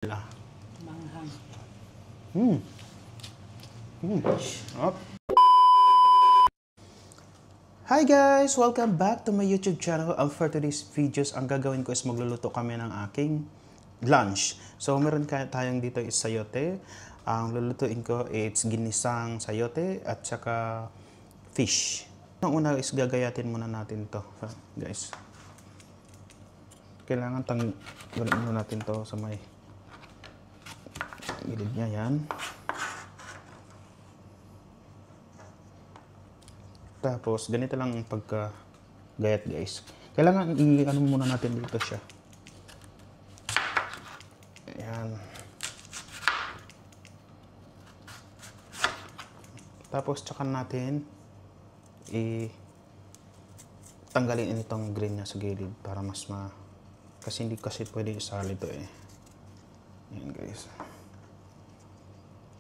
Manghang. Up. Hi guys! Welcome back to my YouTube channel. For today's videos, ang gagawin ko is magluluto kami ng aking lunch. So, meron tayong dito is sayote. Ang lulutuin ko is ginisang sayote at saka fish. Ang una is gagayatin muna natin to, guys. Kailangan tanggalin muna natin to sa may gilid niya, yan. Tapos, ganito lang ang pagka-gayat, guys. Kailangan i-ano muna natin dito siya. Ayan. Tapos, tsaka natin tanggalin itong green niya sa gilid para mas kasi hindi kasi pwede isali ito eh. Ayan, guys.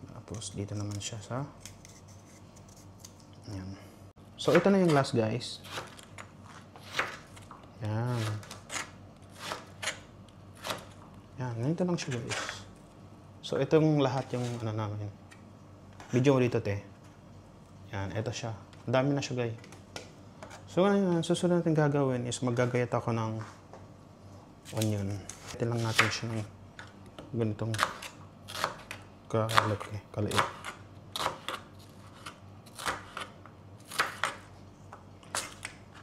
Tapos, dito naman siya sa ayan. So, ito na yung last, guys. Yan. Yan. Ganito lang siya, guys. So, itong lahat yung ano namin. Video mo dito, te. Yan. Ito siya. Ang dami na siya, guys. So, ngayon, susunod natin gagawin is maggagayat ako ng onion. Ito lang natin siya ng ganitong kaliit.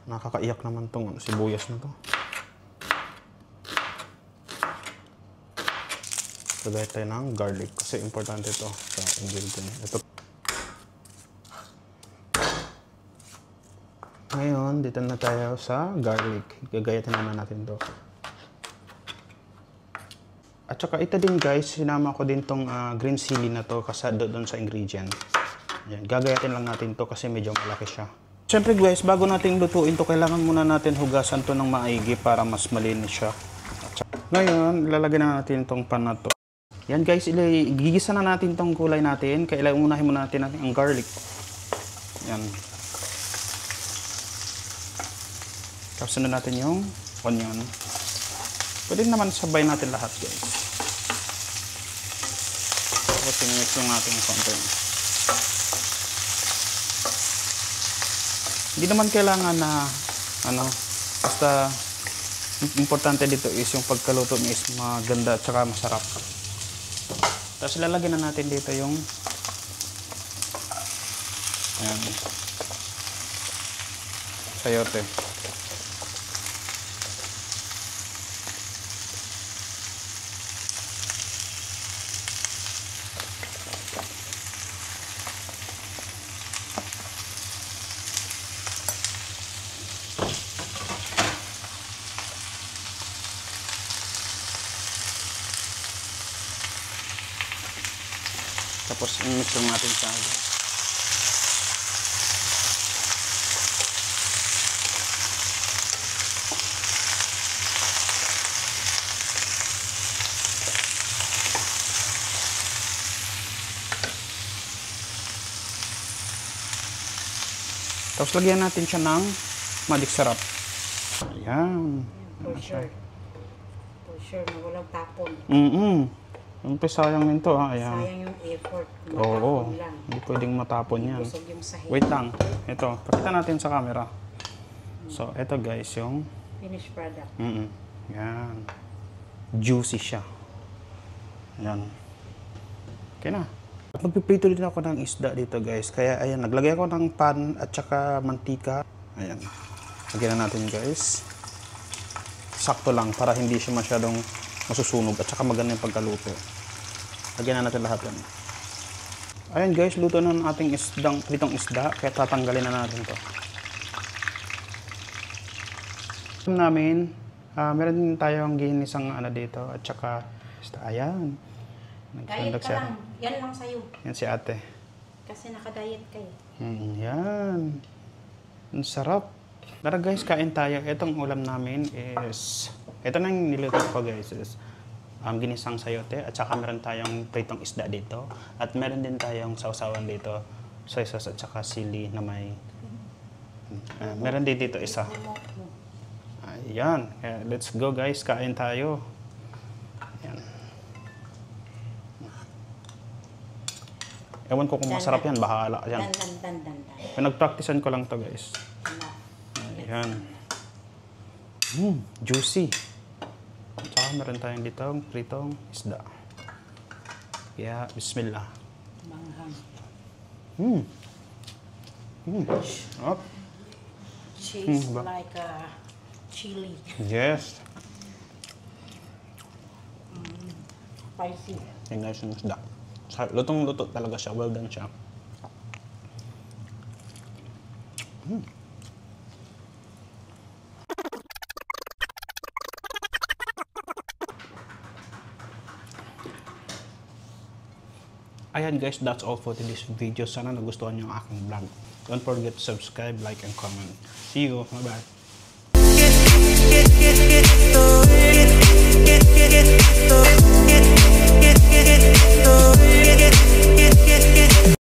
Nakakaiyak naman tong sibuyas na to. Lagay tayo ng garlic kasi importante ito sa ingredient. Ito. Ngayon, dito na tayo sa garlic. Gagayatin naman natin to. At saka ito din, guys, sinama ko din tong green chili na to kasi doon sa ingredient. Yan. Gagayatin lang natin to kasi medyo malaki siya. Siyempre, guys, bago natin lutuin to, kailangan muna natin hugasan to ng maigi para mas malinis siya. Ngayon, ilalagay na natin tong pan na to. Yan, guys, gigisa na natin tong kulay natin. Kailangan unahin muna natin ang garlic. Yan. Tapos sunod natin yung onion. Pwede naman sabay natin lahat, guys. Tapos sinimix yung natin konti. Hindi naman kailangan na basta importante dito is yung pagkaluto niya is maganda at saka masarap. Tapos lalagyan na natin dito yung ayan, sayote. Tapos i-mix lang natin siya. Tapos lagyan natin siya ng magic sarap. Ayan. For sure. For sure na walang tapon. Umpisa sayang nito, ha? Ayan. Sayang yung effort. Oo. Lang. Hindi pwedeng matapon yan. Busog yung sahig. Wait lang. Ito. Pakita natin sa camera. So, ito guys, yung Finished product. Yan. Juicy siya. Yan. Okay na. At magpiprito din ako ng isda dito, guys. Kaya, ayan. Naglagay ako ng pan at saka mantika. Ayan. Lagyan na natin, guys. Sakto lang para hindi siya masyadong masusunog at saka maganda yung pagkaluto. Lagyan na natin lahat yan. Ayan, guys, luto na ng ating pritong isda. Kaya tatanggalin na natin to. Namin, meron din tayong ginisang dito at saka ayan. Diet ka lang. Yan lang sa'yo. Yan si ate. Kasi naka-diet kayo. Yan. Ang sarap. Tara guys, kain tayo. Itong ulam namin is, ito na yung niluto ko guys, is ginisang sayote at saka meron tayong pritong isda dito at meron din tayong sausawan dito, soy sauce at saka sili na may meron din dito isa. Ayan. Let's go guys, kain tayo. Ayan. Ewan ko kung masarap yan, bahala yan. Dan. Pinag-practicean ko lang to guys. Ayan. Juicy. Tsaka meron tayong ditong pritong isda. Kaya, bismillah. Manghang. Up. Tastes like chili. Yes. Spicy. Yung guys yung isda. Lutong-luto talaga siya. Well done siya. Ayan guys, that's all for today's video. Sana nagustuhan niyo ang aking vlog. Don't forget to subscribe, like, and comment. See you. Bye-bye.